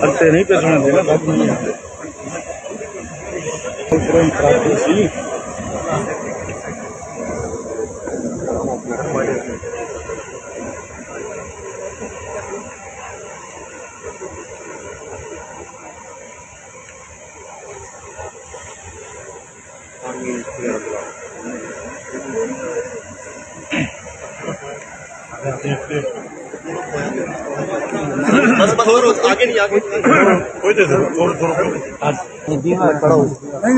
अंते नहीं पेशने देना बस और आगे नहीं आगे कोई दे थोड़ा थोड़ा खड़ा हो नहीं